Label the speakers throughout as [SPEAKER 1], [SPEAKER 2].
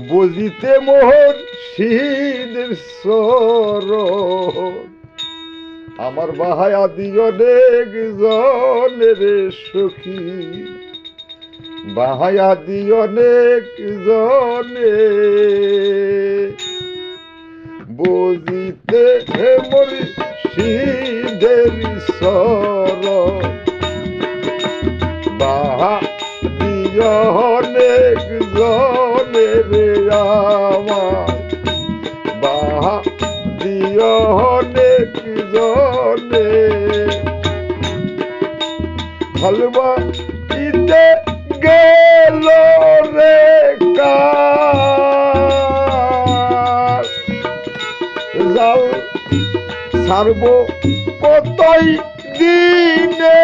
[SPEAKER 1] বুঝিতে মোহন শীদের সরণ আমার বাহায়া দিও অনেক জনের সখী বাহায়া দিও অনেক জনে বুঝিতে মোর শীদের সরণ বাহা দিও অনেক জনে রে আমার বাহা দিও অনেক জনে হলবা ইতে গেল রে কার জাল ছাড়ব কতই দিনে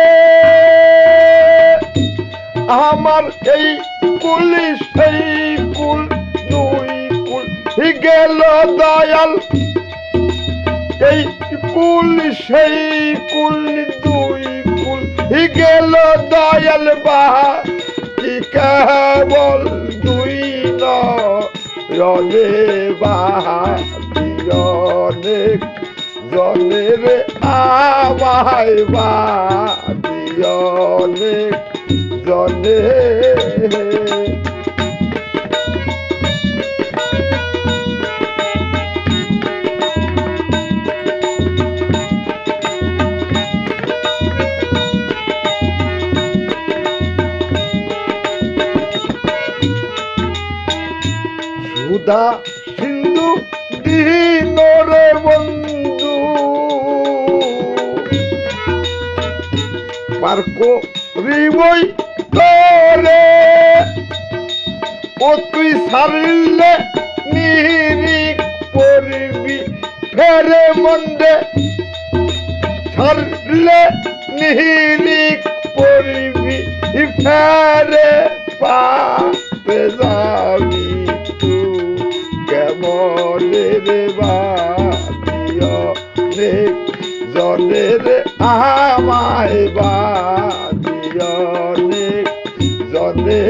[SPEAKER 1] আমার এই কুলি সেই কুল দুই কুল গেল দয়াল এই কুল সেই কুল দুই কুল গেল দয়াল বাহা কি কেবল দুই নয়নে বাহা অনেক জনের আমায় বাহা অনেক জনে সুধা সিন্ধু দিনরে বন্ধু পার্ক রিবই তোরে ও তুই সারলে নিরিক পড়বি ফেরে মন্দে ছাড়লে নিরিক পড়বি ফেরে পাপে যাবি কেমন রে বাদিও রে জনের আমায় বাদিও রে জনে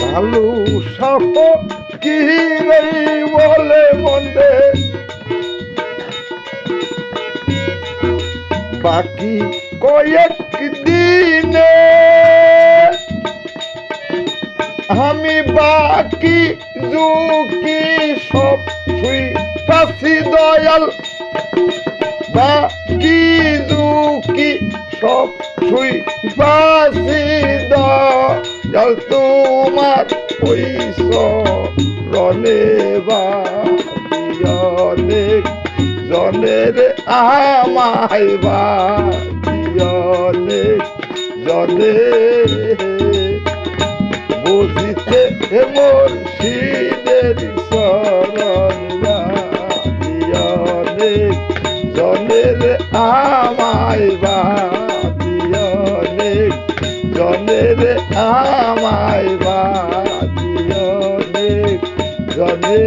[SPEAKER 1] ভালো সাপ কি বলে মন্দে বাকি কয়েক দিনে আমি বাকি ঝুঁকি সব শুই কাছি দয়াল বাকি ঝুঁকি সব শুই পাশি দয়াল তোমার পয়স রনে অনেক জনের আমায় অনেক জনে বুঝিতে মোর শীদের শরণ অনেক জনের আমায় অনেক জনের আমায় অনেক জনে